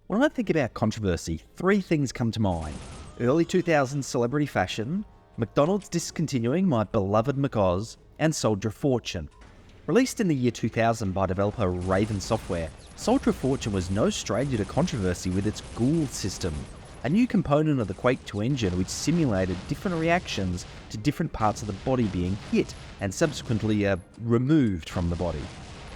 When I think about controversy, three things come to mind. Early 2000s celebrity fashion, McDonald's discontinuing my beloved McOz, and Soldier of Fortune. Released in the year 2000 by developer Raven Software, Soldier of Fortune was no stranger to controversy with its Ghoul system, a new component of the Quake 2 engine which simulated different reactions to different parts of the body being hit and subsequently removed from the body.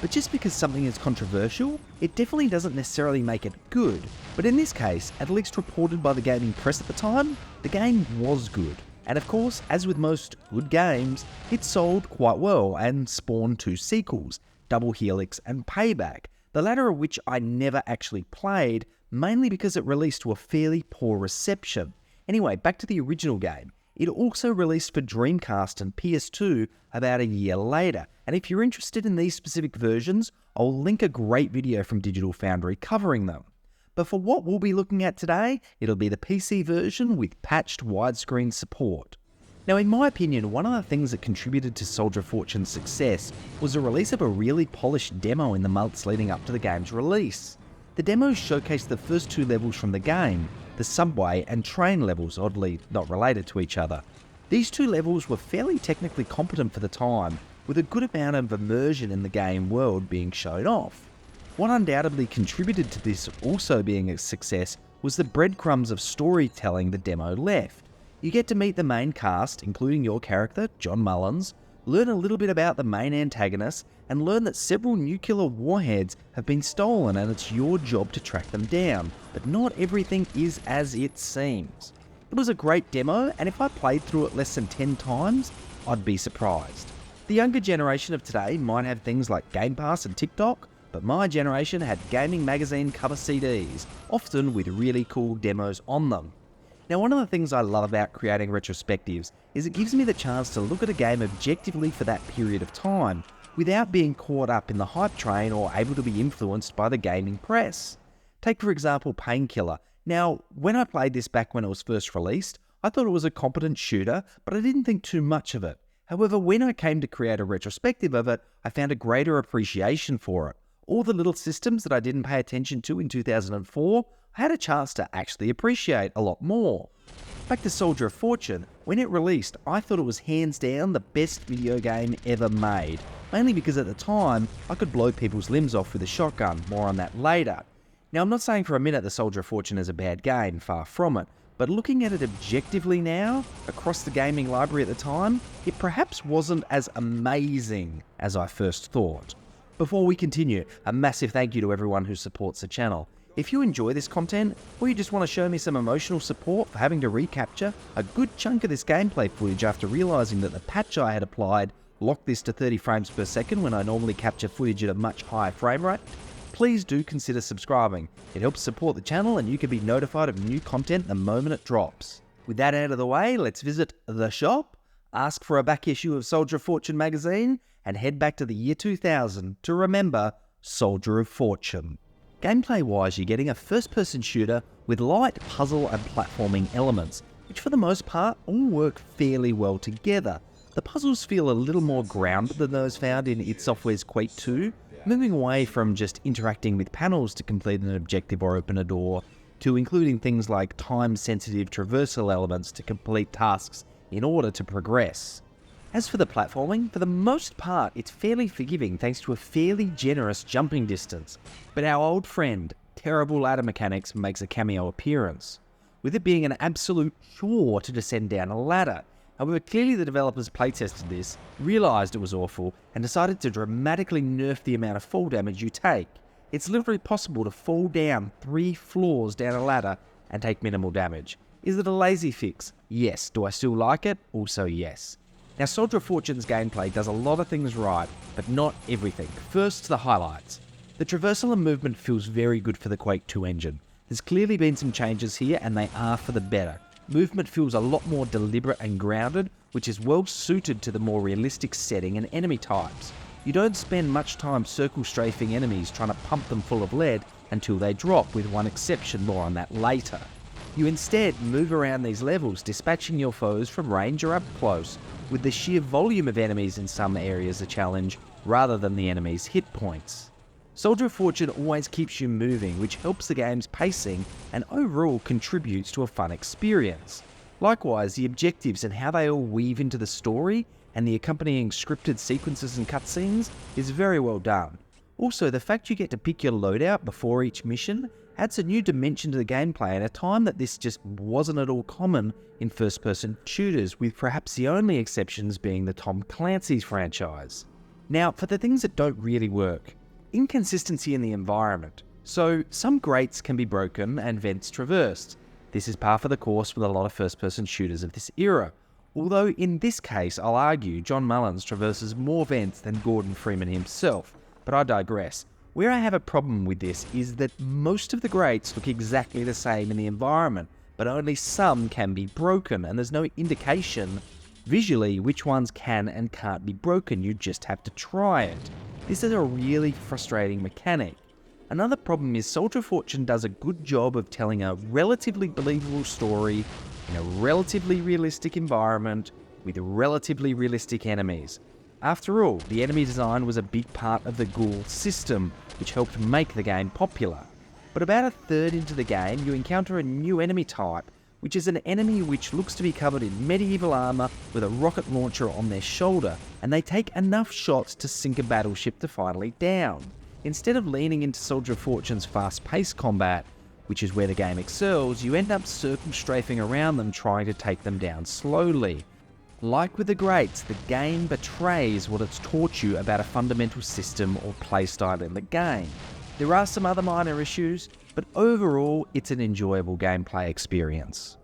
But just because something is controversial, it definitely doesn't necessarily make it good. But in this case, at least reported by the gaming press at the time, the game was good. And of course, as with most good games, it sold quite well and spawned two sequels, Double Helix and Payback, the latter of which I never actually played, mainly because it released to a fairly poor reception. Anyway, back to the original game. It also released for Dreamcast and PS2 about a year later, and if you're interested in these specific versions, I'll link a great video from Digital Foundry covering them. But for what we'll be looking at today, it'll be the PC version with patched widescreen support. Now, in my opinion, one of the things that contributed to Soldier of Fortune's success was the release of a really polished demo in the months leading up to the game's release. The demo showcased the first two levels from the game, the subway and train levels, oddly not related to each other. These two levels were fairly technically competent for the time, with a good amount of immersion in the game world being shown off. What undoubtedly contributed to this also being a success was the breadcrumbs of storytelling the demo left. You get to meet the main cast, including your character, John Mullins, learn a little bit about the main antagonist, and learn that several nuclear warheads have been stolen and it's your job to track them down, but not everything is as it seems. It was a great demo, and if I played through it less than 10 times, I'd be surprised. The younger generation of today might have things like Game Pass and TikTok, but my generation had gaming magazine cover CDs, often with really cool demos on them. Now, one of the things I love about creating retrospectives is it gives me the chance to look at a game objectively for that period of time, without being caught up in the hype train or able to be influenced by the gaming press. Take for example Painkiller. Now, when I played this back when it was first released, I thought it was a competent shooter, but I didn't think too much of it. However, when I came to create a retrospective of it, I found a greater appreciation for it. All the little systems that I didn't pay attention to in 2004, I had a chance to actually appreciate a lot more. Back to Soldier of Fortune, when it released, I thought it was hands down the best video game ever made, mainly because at the time, I could blow people's limbs off with a shotgun, more on that later. Now, I'm not saying for a minute the Soldier of Fortune is a bad game, far from it, but looking at it objectively now, across the gaming library at the time, it perhaps wasn't as amazing as I first thought. Before we continue, a massive thank you to everyone who supports the channel. If you enjoy this content, or you just want to show me some emotional support for having to recapture a good chunk of this gameplay footage after realising that the patch I had applied locked this to 30 frames per second when I normally capture footage at a much higher frame rate, please do consider subscribing. It helps support the channel and you can be notified of new content the moment it drops. With that out of the way, let's visit the shop, ask for a back issue of Soldier of Fortune magazine, and head back to the year 2000 to remember Soldier of Fortune. Gameplay-wise, you're getting a first-person shooter with light puzzle and platforming elements, which for the most part all work fairly well together. The puzzles feel a little more grounded than those found in id Software's Quake 2, moving away from just interacting with panels to complete an objective or open a door, to including things like time-sensitive traversal elements to complete tasks in order to progress. As for the platforming, for the most part it's fairly forgiving thanks to a fairly generous jumping distance, but our old friend, terrible ladder mechanics, makes a cameo appearance, with it being an absolute chore to descend down a ladder. However, clearly the developers playtested this, realised it was awful, and decided to dramatically nerf the amount of fall damage you take. It's literally possible to fall down 3 floors down a ladder and take minimal damage. Is it a lazy fix? Yes. Do I still like it? Also yes. Now, Soldier of Fortune's gameplay does a lot of things right, but not everything. First, the highlights. The traversal and movement feels very good for the Quake 2 engine. There's clearly been some changes here, and they are for the better. Movement feels a lot more deliberate and grounded, which is well suited to the more realistic setting and enemy types. You don't spend much time circle strafing enemies trying to pump them full of lead until they drop, with one exception, more on that later. You instead move around these levels, dispatching your foes from range or up close, with the sheer volume of enemies in some areas a challenge, rather than the enemy's hit points. Soldier of Fortune always keeps you moving, which helps the game's pacing and overall contributes to a fun experience. Likewise, the objectives and how they all weave into the story and the accompanying scripted sequences and cutscenes is very well done. Also, the fact you get to pick your loadout before each mission adds a new dimension to the gameplay at a time that this just wasn't at all common in first-person shooters, with perhaps the only exceptions being the Tom Clancy's franchise. Now, for the things that don't really work. Inconsistency in the environment. So, some grates can be broken and vents traversed. This is par for the course with a lot of first-person shooters of this era. Although in this case, I'll argue John Mullins traverses more vents than Gordon Freeman himself, but I digress. Where I have a problem with this is that most of the grates look exactly the same in the environment, but only some can be broken, and there's no indication visually which ones can and can't be broken. You just have to try it. This is a really frustrating mechanic. Another problem is Soldier of Fortune does a good job of telling a relatively believable story in a relatively realistic environment with relatively realistic enemies. After all, the enemy design was a big part of the ghoul system, which helped make the game popular. But about a third into the game, you encounter a new enemy type, which is an enemy which looks to be covered in medieval armor with a rocket launcher on their shoulder, and they take enough shots to sink a battleship to finally down. Instead of leaning into Soldier of Fortune's fast-paced combat, which is where the game excels, you end up circumstrafing around them trying to take them down slowly. Like with the Greats, the game betrays what it's taught you about a fundamental system or playstyle in the game. There are some other minor issues, but overall, it's an enjoyable gameplay experience.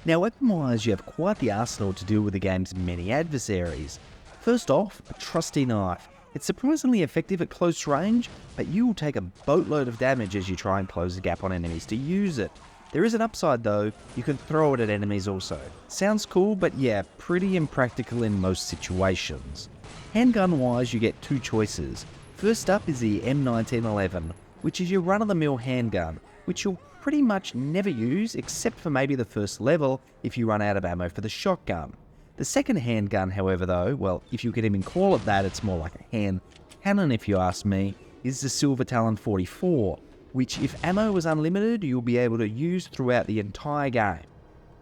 Now, weapon-wise, you have quite the arsenal to deal with the game's many adversaries. First off, a trusty knife. It's surprisingly effective at close range, but you will take a boatload of damage as you try and close the gap on enemies to use it. There is an upside though, you can throw it at enemies also. Sounds cool, but yeah, pretty impractical in most situations. Handgun-wise, you get two choices. First up is the M1911, which is your run-of-the-mill handgun, which you'll pretty much never use except for maybe the first level if you run out of ammo for the shotgun. The second handgun, however though, well, if you can even call it that, it's more like a hand cannon if you ask me, is the Silver Talon 44, which if ammo was unlimited, you'll be able to use throughout the entire game.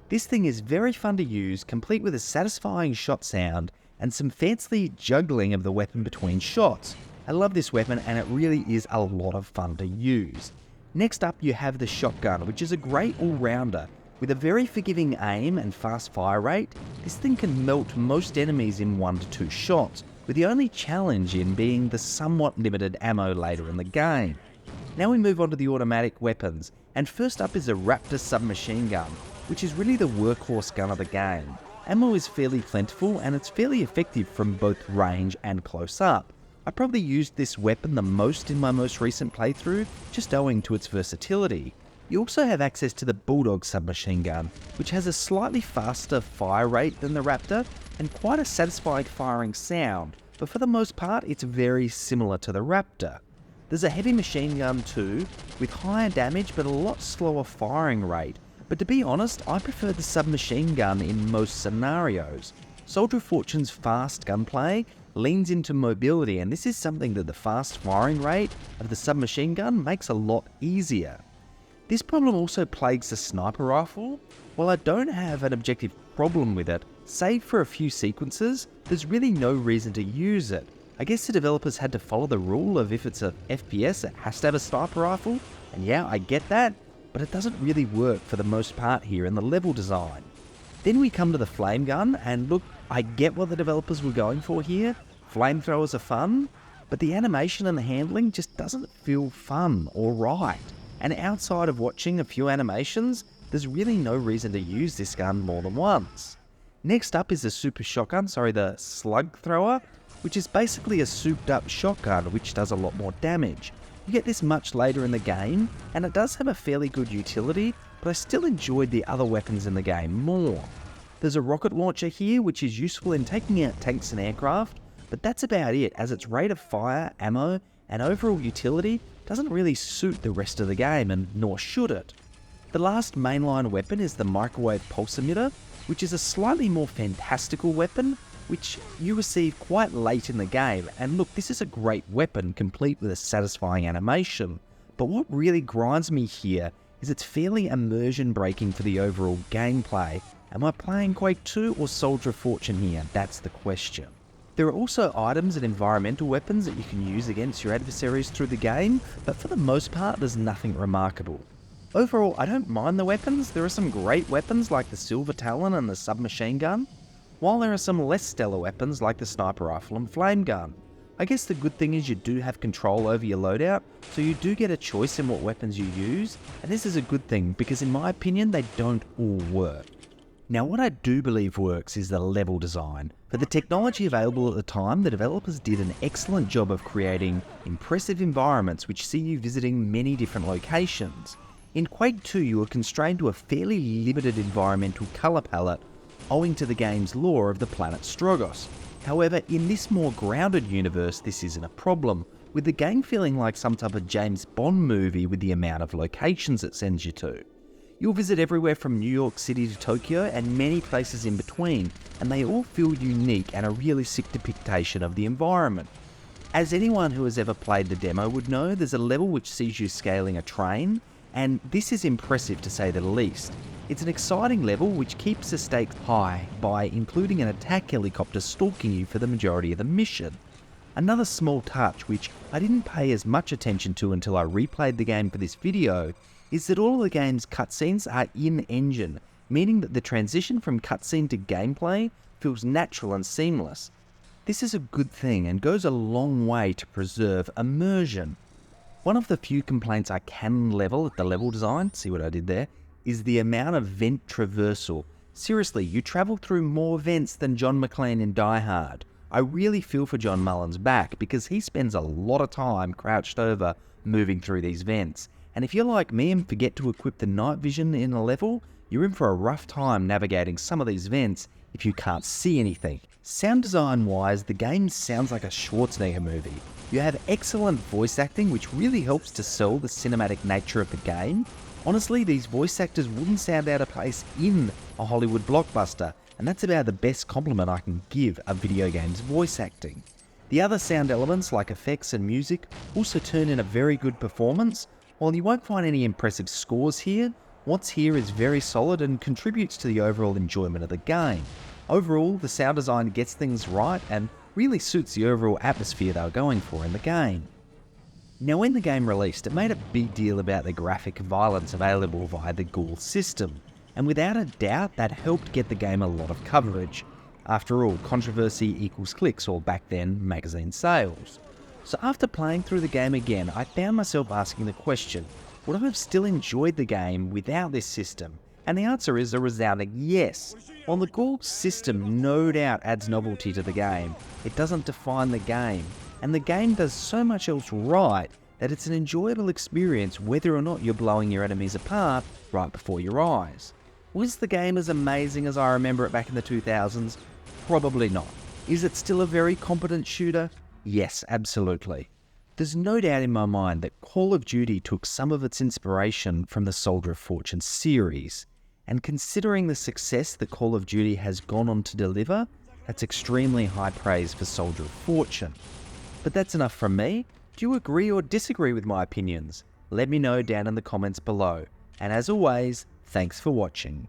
This thing is very fun to use, complete with a satisfying shot sound and some fancy juggling of the weapon between shots. I love this weapon and it really is a lot of fun to use. Next up you have the shotgun, which is a great all-rounder. With a very forgiving aim and fast fire rate, this thing can melt most enemies in 1 to 2 shots, with the only challenge in being the somewhat limited ammo later in the game. Now we move on to the automatic weapons, and first up is a Raptor submachine gun, which is really the workhorse gun of the game. Ammo is fairly plentiful and it's fairly effective from both range and close up. I probably used this weapon the most in my most recent playthrough, just owing to its versatility. You also have access to the Bulldog submachine gun, which has a slightly faster fire rate than the Raptor and quite a satisfying firing sound, but for the most part it's very similar to the Raptor. There's a heavy machine gun too, with higher damage but a lot slower firing rate, but to be honest, I prefer the submachine gun in most scenarios. Soldier of Fortune's fast gunplay leans into mobility, and this is something that the fast firing rate of the submachine gun makes a lot easier. This problem also plagues the sniper rifle. While I don't have an objective problem with it, save for a few sequences, there's really no reason to use it. I guess the developers had to follow the rule of if it's a FPS, it has to have a sniper rifle, and yeah, I get that, but it doesn't really work for the most part here in the level design. Then we come to the flame gun, and look, I get what the developers were going for here. Flamethrowers are fun, but the animation and the handling just doesn't feel fun or right. And outside of watching a few animations, there's really no reason to use this gun more than once. Next up is the the slug thrower, which is basically a souped up shotgun which does a lot more damage. You get this much later in the game, and it does have a fairly good utility, but I still enjoyed the other weapons in the game more. There's a rocket launcher here which is useful in taking out tanks and aircraft, but that's about it, as its rate of fire, ammo, and overall utility doesn't really suit the rest of the game, and nor should it. The last mainline weapon is the microwave pulse emitter, which is a slightly more fantastical weapon, which you receive quite late in the game. And look, this is a great weapon, complete with a satisfying animation. But what really grinds me here is it's fairly immersion breaking for the overall gameplay. Am I playing Quake 2 or Soldier of Fortune here? That's the question. There are also items and environmental weapons that you can use against your adversaries through the game, but for the most part there's nothing remarkable. Overall, I don't mind the weapons. There are some great weapons like the Silver Talon and the submachine gun, while there are some less stellar weapons like the sniper rifle and flame gun. I guess the good thing is you do have control over your loadout, so you do get a choice in what weapons you use, and this is a good thing because in my opinion they don't all work. Now what I do believe works is the level design. For the technology available at the time, the developers did an excellent job of creating impressive environments which see you visiting many different locations. In Quake 2 you were constrained to a fairly limited environmental colour palette owing to the game's lore of the planet Strogos. However, in this more grounded universe this isn't a problem, with the game feeling like some type of James Bond movie with the amount of locations it sends you to. You'll visit everywhere from New York City to Tokyo and many places in between, and they all feel unique and a realistic depiction of the environment. As anyone who has ever played the demo would know, there's a level which sees you scaling a train, and this is impressive to say the least. It's an exciting level which keeps the stakes high by including an attack helicopter stalking you for the majority of the mission. Another small touch which I didn't pay as much attention to until I replayed the game for this video is that all of the game's cutscenes are in-engine, meaning that the transition from cutscene to gameplay feels natural and seamless. This is a good thing and goes a long way to preserve immersion. One of the few complaints I can level at the level design, see what I did there, is the amount of vent traversal. Seriously, you travel through more vents than John McClane in Die Hard. I really feel for John Mullen's back because he spends a lot of time crouched over moving through these vents. And if you're like me and forget to equip the night vision in a level, you're in for a rough time navigating some of these vents if you can't see anything. Sound design wise, the game sounds like a Schwarzenegger movie. You have excellent voice acting which really helps to sell the cinematic nature of the game. Honestly, these voice actors wouldn't sound out of place in a Hollywood blockbuster, and that's about the best compliment I can give a video game's voice acting. The other sound elements like effects and music also turn in a very good performance. While you won't find any impressive scores here, what's here is very solid and contributes to the overall enjoyment of the game. Overall, the sound design gets things right and really suits the overall atmosphere they were going for in the game. Now when the game released, it made a big deal about the graphic violence available via the Ghoul system, and without a doubt that helped get the game a lot of coverage. After all, controversy equals clicks, or back then, magazine sales. So after playing through the game again, I found myself asking the question, would I have still enjoyed the game without this system? And the answer is a resounding yes. While the Ghoul system no doubt adds novelty to the game, it doesn't define the game, and the game does so much else right that it's an enjoyable experience whether or not you're blowing your enemies apart right before your eyes. Was the game as amazing as I remember it back in the 2000s? Probably not. Is it still a very competent shooter? Yes, absolutely. There's no doubt in my mind that Call of Duty took some of its inspiration from the Soldier of Fortune series, and considering the success that Call of Duty has gone on to deliver, that's extremely high praise for Soldier of Fortune. But that's enough from me. Do you agree or disagree with my opinions? Let me know down in the comments below. And as always, thanks for watching.